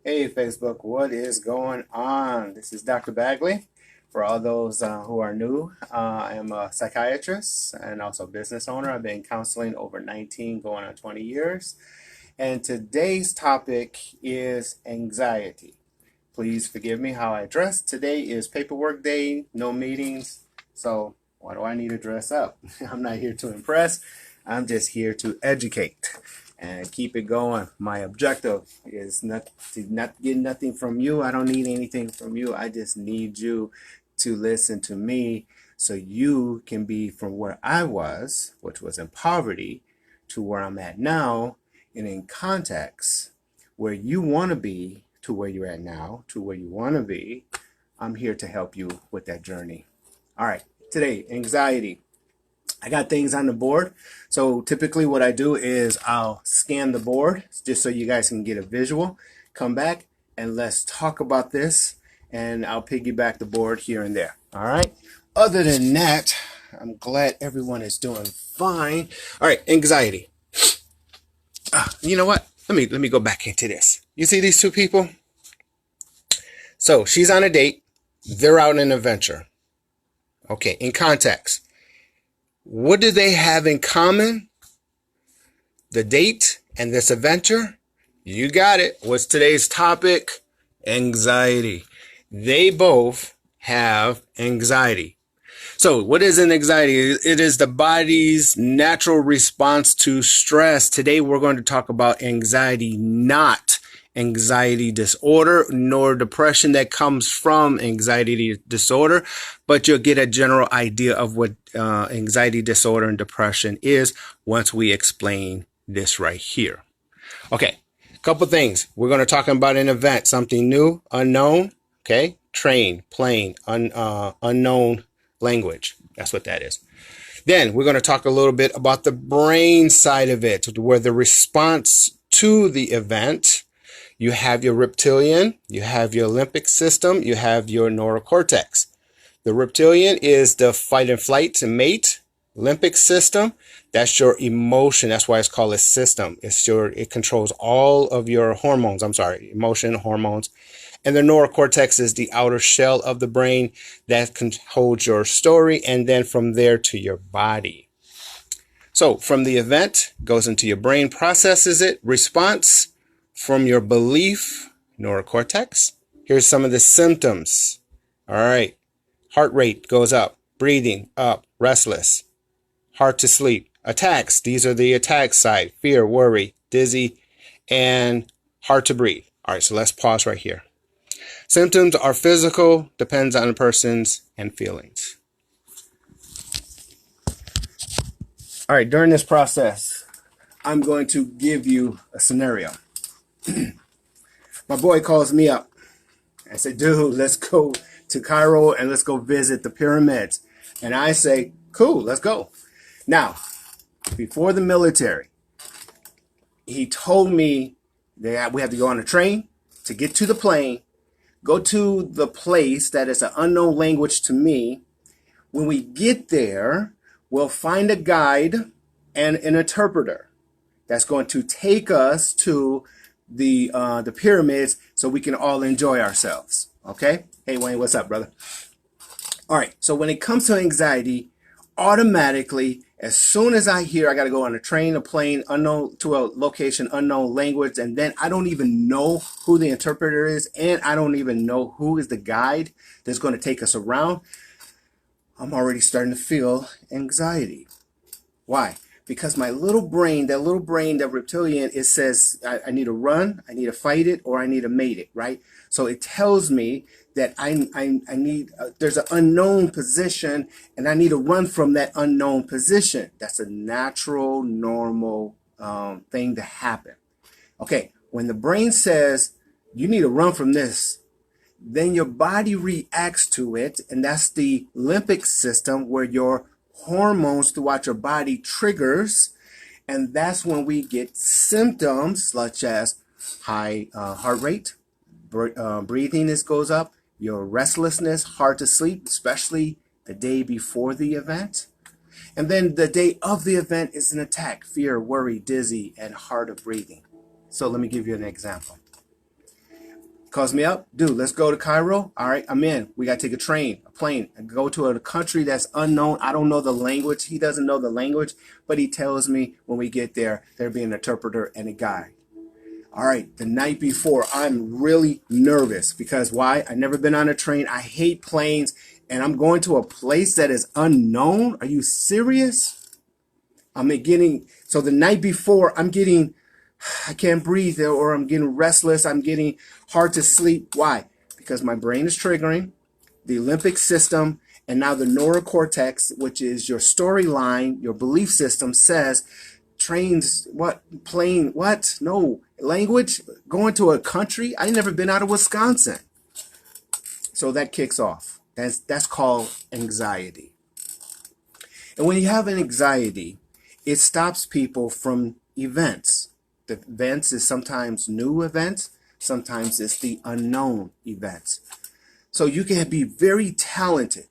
Hey Facebook, what is going on? This is Dr. Bagley. For all those who are new, I am a psychiatrist and also business owner. I've been counseling over 19, going on 20 years. And today's topic is anxiety. Please forgive me how I dress. Today is paperwork day, no meetings. So why do I need to dress up? I'm not here to impress. I'm just here to educate and keep it going. My objective is not get nothing from you. I don't need anything from you. I just need you to listen to me so you can be from where I was, which was in poverty, to where I'm at now, and in context where you want to be to where you're at now, to where you want to be. I'm here to help you with that journey. All right, today, anxiety. I got things on the board. So typically what I do is I'll scan the board just so you guys can get a visual. Come back and let's talk about this, and I'll piggyback the board here and there. All right. Other than that, I'm glad everyone is doing fine. All right, anxiety. You know what? Let me go back into this. You see these two people? So she's on a date. They're out on an adventure. Okay, in context. What do they have in common? The date and this adventure? You got it. What's today's topic? Anxiety. They both have anxiety. So what is an anxiety? It is the body's natural response to stress. Today we're going to talk about anxiety, not anxiety disorder, nor depression that comes from anxiety disorder, but you'll get a general idea of what anxiety disorder and depression is once we explain this right here. Okay, a couple things. We're going to talk about an event, something new, unknown, okay? Train, plane, unknown language. That's what that is. Then we're going to talk a little bit about the brain side of it, where the response to the event. You have your reptilian, you have your limbic system, you have your neurocortex. The reptilian is the fight and flight and mate. Limbic system, that's your emotion. That's why it's called a system. It controls all of your hormones. Emotion, hormones. And the neurocortex is the outer shell of the brain that holds your story, and then from there to your body. So from the event, goes into your brain, processes it, response from your belief, neurocortex. Here's some of the symptoms. All right. Heart rate goes up, breathing up, restless, hard to sleep. Attacks. These are the attack side. Fear, worry, dizzy, and hard to breathe. All right. So let's pause right here. Symptoms are physical, depends on the person's and feelings. All right. During this process, I'm going to give you a scenario. My boy calls me up and said, dude, let's go to Cairo and let's go visit the pyramids. And I say, cool, let's go. Now, before the military, he told me that we have to go on a train to get to the plane, go to the place that is an unknown language to me. When we get there, we'll find a guide and an interpreter that's going to take us to the pyramids so we can all enjoy ourselves. Okay? Hey, Wayne, what's up, brother? All right. So when it comes to anxiety, automatically, as soon as I hear I got to go on a train, a plane, unknown to a location, unknown language, and then I don't even know who the interpreter is, and I don't even know who is the guide that's going to take us around, I'm already starting to feel anxiety. Why? Because my little brain, that reptilian, it says I need to run, I need to fight it, or I need to mate it, right? So it tells me that I need, there's an unknown position, and I need to run from that unknown position. That's a natural, normal thing to happen. Okay, when the brain says you need to run from this, then your body reacts to it, and that's the limbic system where your hormones throughout your body triggers, and that's when we get symptoms such as high heart rate, breathing goes up, your restlessness, hard to sleep, especially the day before the event, and then the day of the event is an attack, fear, worry, dizzy, and hard of breathing. So let me give you an example. Calls me up, dude, let's go to Cairo. All right, I'm in. We got to take a train, a plane, and go to a country that's unknown. I don't know the language. He doesn't know the language, but he tells me when we get there, there'll be an interpreter and a guide. All right, the night before, I'm really nervous because why? I've never been on a train. I hate planes, and I'm going to a place that is unknown. Are you serious? So the night before, I can't breathe, or I'm getting restless. I'm getting hard to sleep. Why? Because my brain is triggering the limbic system, and now the neurocortex, which is your storyline, your belief system, says trains, what, plane, what, no, language, going to a country. I never been out of Wisconsin. So that kicks off. That's called anxiety. And when you have an anxiety, it stops people from events. The events is sometimes new events, sometimes it's the unknown events. So you can be very talented.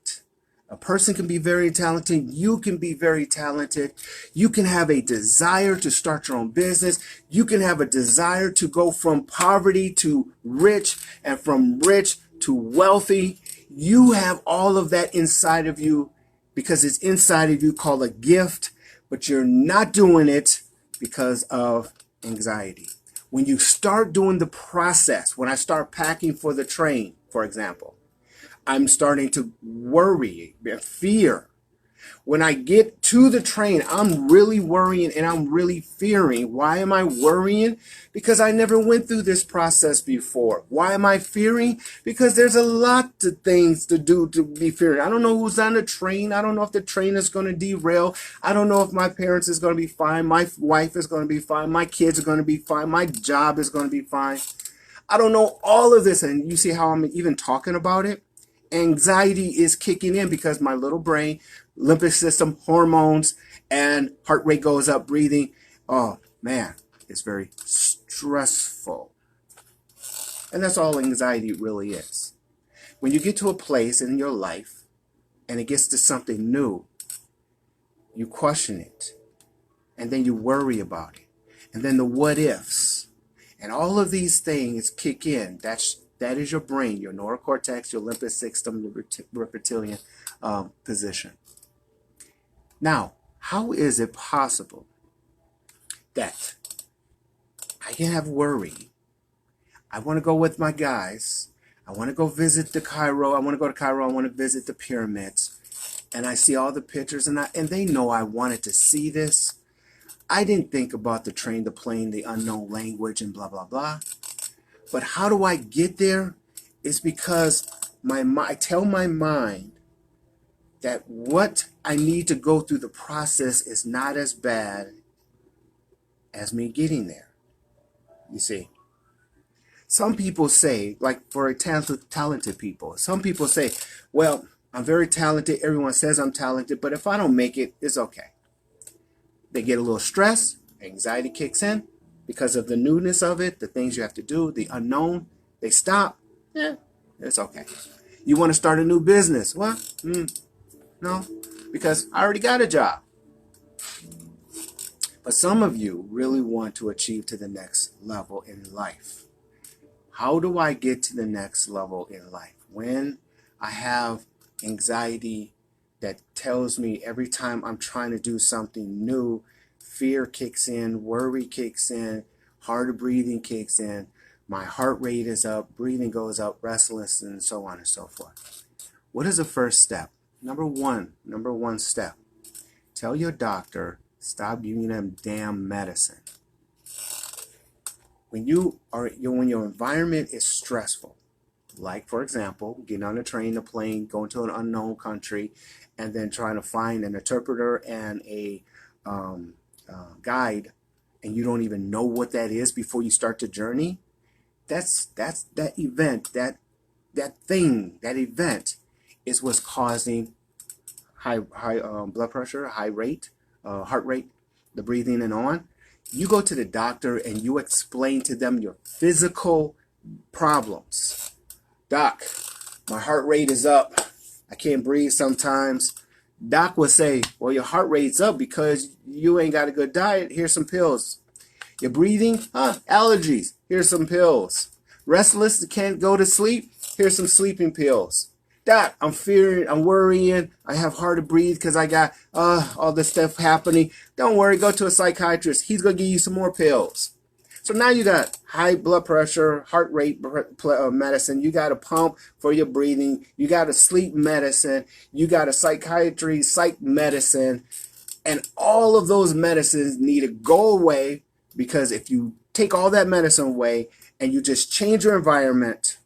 A person can be very talented. You can be very talented. You can have a desire to start your own business. You can have a desire to go from poverty to rich and from rich to wealthy. You have all of that inside of you because it's inside of you, called a gift, but you're not doing it because of anxiety. When you start doing the process, when I start packing for the train, for example, I'm starting to worry, fear. When I get to the train, I'm really worrying and I'm really fearing. Why am I worrying? Because I never went through this process before. Why am I fearing? Because there's a lot of things to do to be fearing. I don't know who's on the train. I don't know if the train is going to derail. I don't know if my parents is going to be fine. My wife is going to be fine. My kids are going to be fine. My job is going to be fine. I don't know all of this. And you see how I'm even talking about it? Anxiety is kicking in because my little brain, limbic system, hormones, and heart rate goes up, breathing. Oh, man, it's very stressful. And that's all anxiety really is. When you get to a place in your life and it gets to something new, you question it. And then you worry about it. And then the what ifs. And all of these things kick in. That is your brain, your neurocortex, your limbic system, your reptilian position. Now, how is it possible that I can have worry? I want to go with my guys. I want to go visit the Cairo. I want to go to Cairo. I want to visit the pyramids. And I see all the pictures, and they know I wanted to see this. I didn't think about the train, the plane, the unknown language, and blah, blah, blah. But how do I get there? It's because I tell my mind that what I need to go through the process is not as bad as me getting there. You see, some people say, like for talented people, some people say, well, I'm very talented. Everyone says I'm talented, but if I don't make it, it's okay. They get a little stressed, anxiety kicks in. Because of the newness of it, the things you have to do, the unknown, they stop. Yeah, it's okay. You want to start a new business? What? No, because I already got a job. But some of you really want to achieve to the next level in life. How do I get to the next level in life? When I have anxiety that tells me every time I'm trying to do something new, fear kicks in, worry kicks in, hard breathing kicks in, my heart rate is up, breathing goes up, restlessness, and so on and so forth. What is the first step? Number one step. Tell your doctor, stop giving them damn medicine. When your environment is stressful, like for example, getting on a train, a plane, going to an unknown country, and then trying to find an interpreter and a guide, and you don't even know what that is before you start the journey, that event is what's causing high blood pressure, high rate, heart rate, the breathing and on. You go to the doctor and you explain to them your physical problems. Doc, my heart rate is up. I can't breathe sometimes. Doc would say, well, your heart rate's up because you ain't got a good diet. Here's some pills. You're breathing? Allergies. Here's some pills. Restless, can't go to sleep? Here's some sleeping pills. Doc, I'm fearing, I'm worrying, I have hard to breathe because I got all this stuff happening. Don't worry, go to a psychiatrist. He's going to give you some more pills. So now you got high blood pressure, heart rate medicine. You got a pump for your breathing. You got a sleep medicine. You got a psychiatry, psych medicine. And all of those medicines need to go away, because if you take all that medicine away and you just change your environment,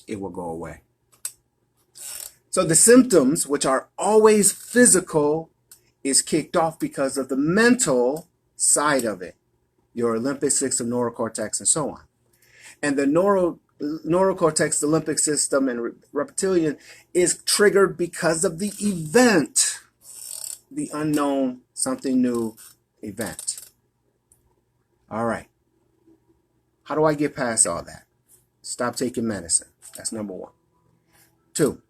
it will go away. So the symptoms, which are always physical, is kicked off because of the mental side of it. Your limbic system, neurocortex, and so on. And the neurocortex, the limbic system, and reptilian is triggered because of the event, the unknown, something new event. All right. How do I get past all that? Stop taking medicine. That's number one. 2,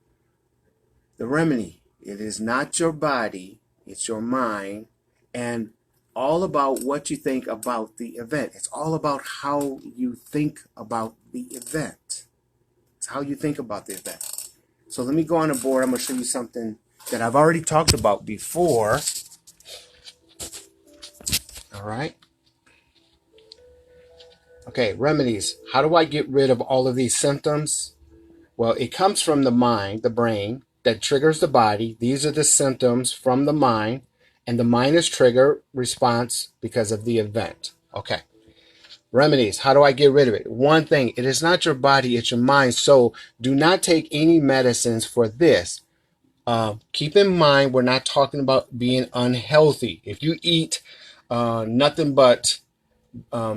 the remedy. It is not your body, it's your mind, and all about what you think about the event. It's all about how you think about the event. It's how you think about the event. So let me go on the board. I'm going to show you something that I've already talked about before. All right. Okay, remedies. How do I get rid of all of these symptoms? Well, it comes from the mind, the brain, that triggers the body. These are the symptoms from the mind, and the mind is trigger response because of the event. Okay. Remedies. How do I get rid of it? One thing, it is not your body, it's your mind. So do not take any medicines for this. Keep in mind, we're not talking about being unhealthy. If you eat nothing but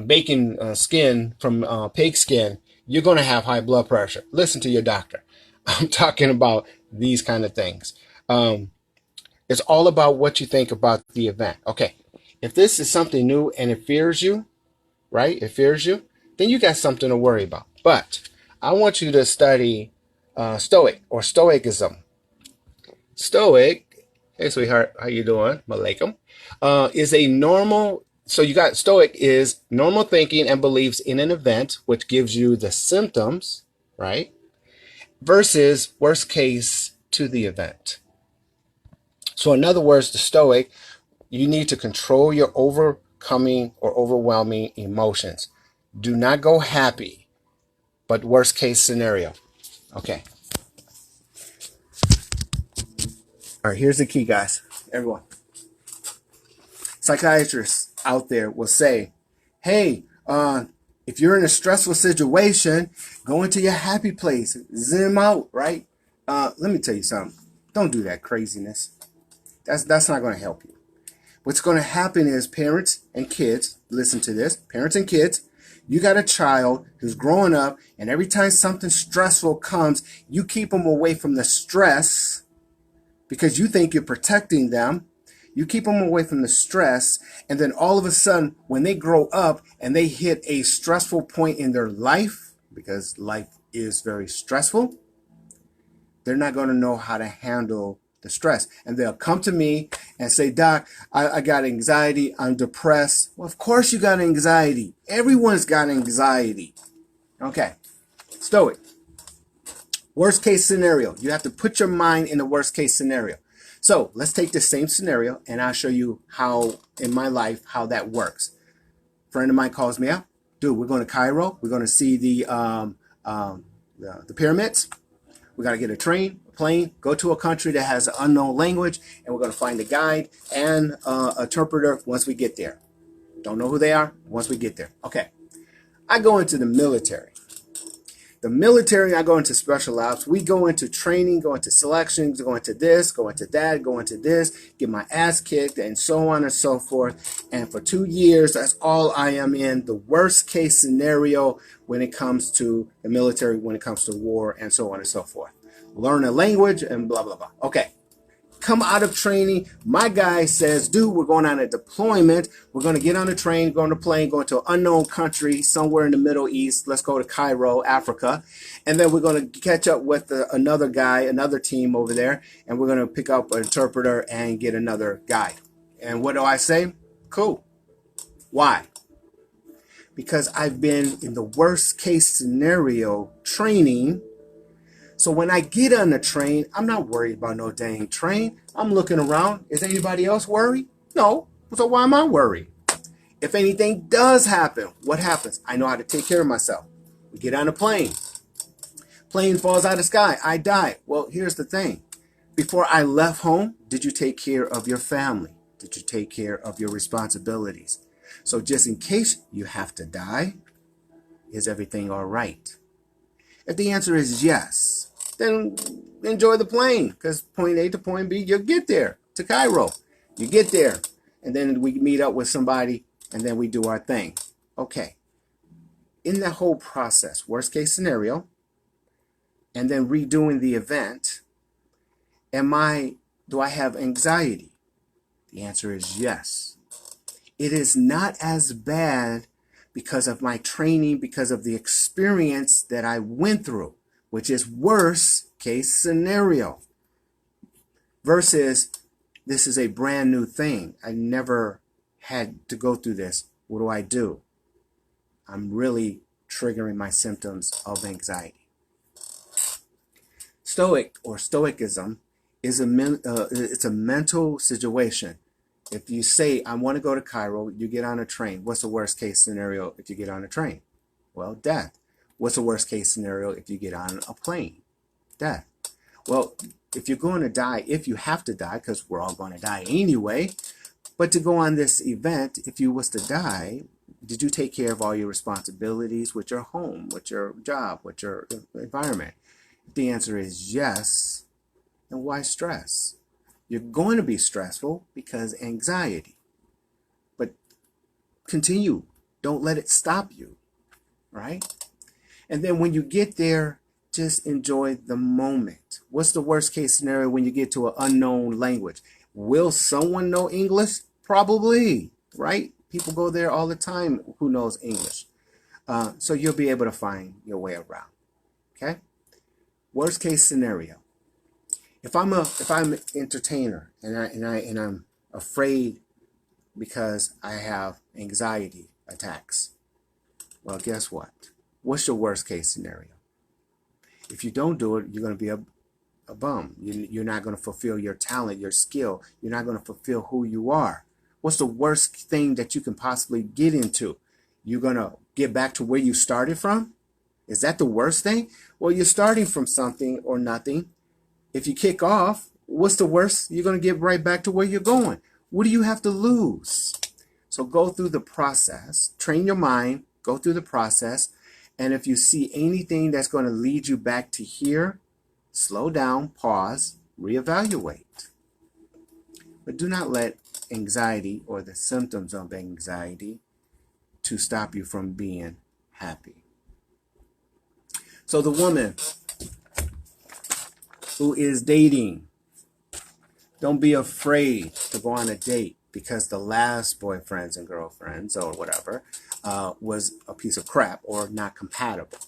bacon skin from pig skin, you're going to have high blood pressure. Listen to your doctor. I'm talking about these kind of things. It's all about what you think about the event. Okay, if this is something new and it fears you, right? It fears you, then you got something to worry about. But I want you to study Stoic or Stoicism. Stoic, hey sweetheart, how you doing? Malaikum. Is a normal. So you got Stoic is normal thinking and beliefs in an event, which gives you the symptoms, right? Versus worst case to the event. So in other words, the Stoic, you need to control your overcoming or overwhelming emotions. Do not go happy, but worst case scenario. Okay. All right, here's the key, guys. Everyone. Psychiatrists out there will say, hey, if you're in a stressful situation, go into your happy place, zoom out, right? Let me tell you something. Don't do that craziness. That's not going to help you. What's going to happen is parents and kids, listen to this, parents and kids, you got a child who's growing up, and every time something stressful comes, you keep them away from the stress because you think you're protecting them. You keep them away from the stress, and then all of a sudden, when they grow up and they hit a stressful point in their life, because life is very stressful, they're not going to know how to handle the stress. And they'll come to me and say, Doc, I got anxiety, I'm depressed. Well, of course you got anxiety. Everyone's got anxiety. Okay, Stoic. Worst case scenario. You have to put your mind in the worst case scenario. So let's take the same scenario, and I'll show you how, in my life, how that works. A friend of mine calls me up. Dude, we're going to Cairo. We're going to see the pyramids. We got to get a train, a plane, go to a country that has an unknown language, and we're going to find a guide and an interpreter once we get there. Don't know who they are once we get there. Okay. I go into the military. The military, I go into special ops. We go into training, go into selections, go into this, go into that, go into this, get my ass kicked, and so on and so forth. And for 2 years, that's all I am in. The worst case scenario when it comes to the military, when it comes to war, and so on and so forth. Learn a language and blah, blah, blah. Okay. Come out of training, my guy says, dude, we're going on a deployment. We're going to get on a train, go on a plane, go into an unknown country somewhere in the Middle East. Let's go to Cairo, Africa. And then we're going to catch up with another guy, another team over there. And we're going to pick up an interpreter and get another guide. And what do I say? Cool. Why? because I've been in the worst case scenario training. So when I get on the train, I'm not worried about no dang train. I'm looking around. Is anybody else worried? No. So why am I worried? If anything does happen, what happens? I know how to take care of myself. We get on a plane. Plane falls out of the sky. I die. Well, here's the thing. Before I left home, did you take care of your family? Did you take care of your responsibilities? So just in case you have to die, is everything all right? If the answer is yes, then enjoy the plane, because point A to point B, you'll get there to Cairo. You get there, and then we meet up with somebody, and then we do our thing. Okay. In that whole process, worst case scenario, and then redoing the event, do I have anxiety? The answer is yes. It is not as bad because of my training, because of the experience that I went through, which is worst case scenario. Versus, this is a brand new thing. I never had to go through this. What do? I'm really triggering my symptoms of anxiety. Stoic or Stoicism is it's a mental situation. If you say, I want to go to Cairo, you get on a train. What's the worst case scenario if you get on a train? Well, death. What's the worst case scenario if you get on a plane? Death. Well, if you're going to die, if you have to die, because we're all going to die anyway, but to go on this event, if you was to die, did you take care of all your responsibilities with your home, with your job, with your environment? If the answer is yes, then why stress? You're going to be stressful because anxiety. But continue. Don't let it stop you, right? And then when you get there, just enjoy the moment. What's the worst case scenario when you get to an unknown language? Will someone know English? Probably, right? People go there all the time who knows English. So you'll be able to find your way around, okay? Worst case scenario. If I'm an entertainer and I'm afraid because I have anxiety attacks, well, guess what? What's your worst case scenario? If you don't do it, you're going to be a bum. You're not going to fulfill your talent, your skill. You're not going to fulfill who you are. What's the worst thing that you can possibly get into? You're going to get back to where you started from? Is that the worst thing? Well, you're starting from something or nothing. If you kick off, what's the worst? You're going to get right back to where you're going. What do you have to lose? So go through the process, train your mind, go through the process. And if you see anything that's going to lead you back to here, slow down, pause, reevaluate. But do not let anxiety or the symptoms of anxiety to stop you from being happy. So the woman who is dating, don't be afraid to go on a date because the last boyfriends and girlfriends or whatever was a piece of crap or not compatible.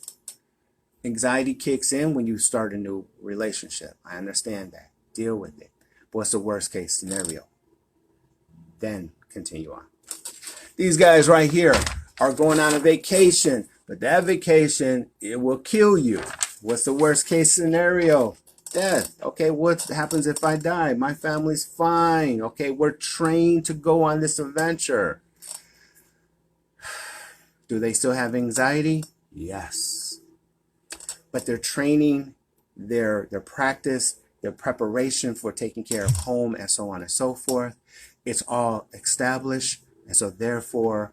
Anxiety kicks in when you start a new relationship. I understand that. Deal with it. But what's the worst case scenario? Then continue on. These guys right here are going on a vacation, but that vacation, it will kill you. What's the worst case scenario? Death. Okay, what happens if I die? My family's fine. Okay, we're trained to go on this adventure. Do they still have anxiety? Yes. But their training, their practice, their preparation for taking care of home and so on and so forth, it's all established. And so therefore,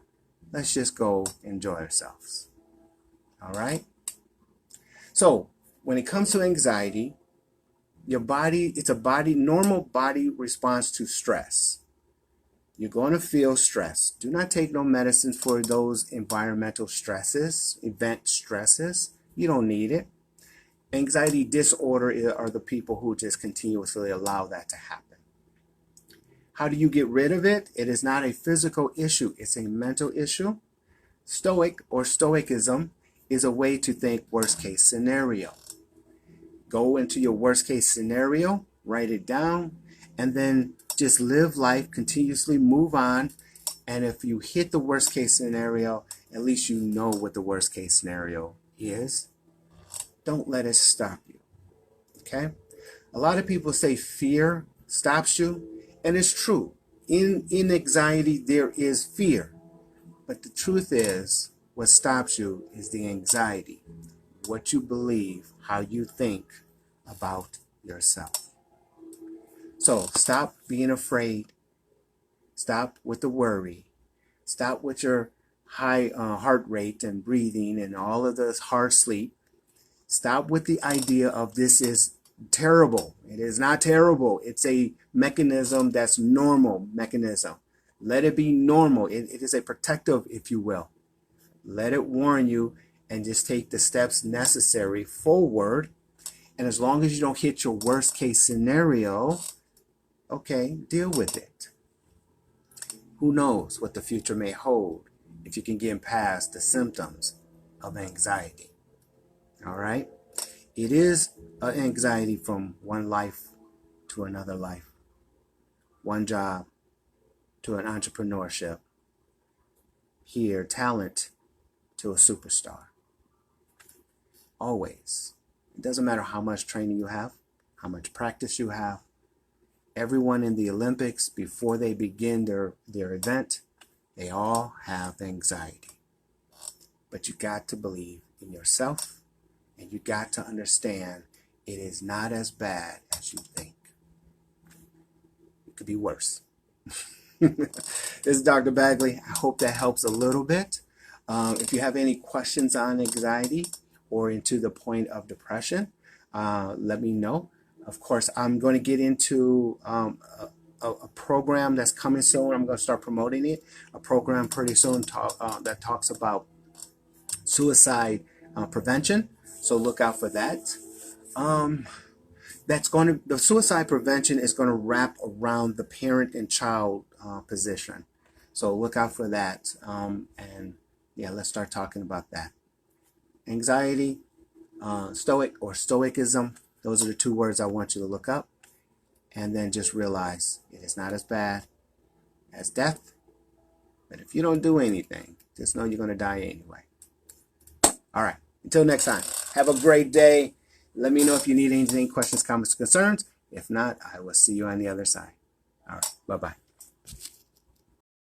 let's just go enjoy ourselves. All right? So when it comes to anxiety, your body, it's a normal body response to stress. You're going to feel stress. Do not take no medicine for those environmental stresses, event stresses. You don't need it. Anxiety disorder are the people who just continuously allow that to happen. How do you get rid of it? It is not a physical issue. It's a mental issue. Stoic or Stoicism is a way to think worst case scenario. Go into your worst case scenario, write it down, and then just live life, continuously move on. And if you hit the worst case scenario at least you know what the worst case scenario is. Don't let it stop you. Okay? A lot of people say fear stops you, and it's true. In anxiety, there is fear. But the truth is, what stops you is the anxiety, what you believe, how you think about yourself. So stop being afraid. Stop with the worry. Stop with your high heart rate and breathing and all of this hard sleep. Stop with the idea of this is terrible. It is not terrible. It's a mechanism that's normal mechanism. Let it be normal. It is a protective, if you will. Let it warn you and just take the steps necessary forward. And as long as you don't hit your worst case scenario, okay, deal with it. Who knows what the future may hold if you can get past the symptoms of anxiety. All right? It is an anxiety from one life to another life, one job to an entrepreneurship, here, talent to a superstar. Always. It doesn't matter how much training you have, how much practice you have. Everyone in the Olympics, before they begin their event, they all have anxiety. But you got to believe in yourself, and you got to understand it is not as bad as you think. It could be worse. This is Dr. Bagley. I hope that helps a little bit. If you have any questions on anxiety or into the point of depression, let me know. Of course, I'm going to get into a program that's coming soon. I'm going to start promoting it. A program pretty soon that talks about suicide prevention. So look out for that. The suicide prevention is going to wrap around the parent and child position. So look out for that. And yeah, let's start talking about that. Anxiety, stoic or stoicism. Those are the two words I want you to look up. And then just realize it is not as bad as death. But if you don't do anything, just know you're going to die anyway. All right. Until next time, have a great day. Let me know if you need anything, questions, comments, concerns. If not, I will see you on the other side. All right. Bye-bye.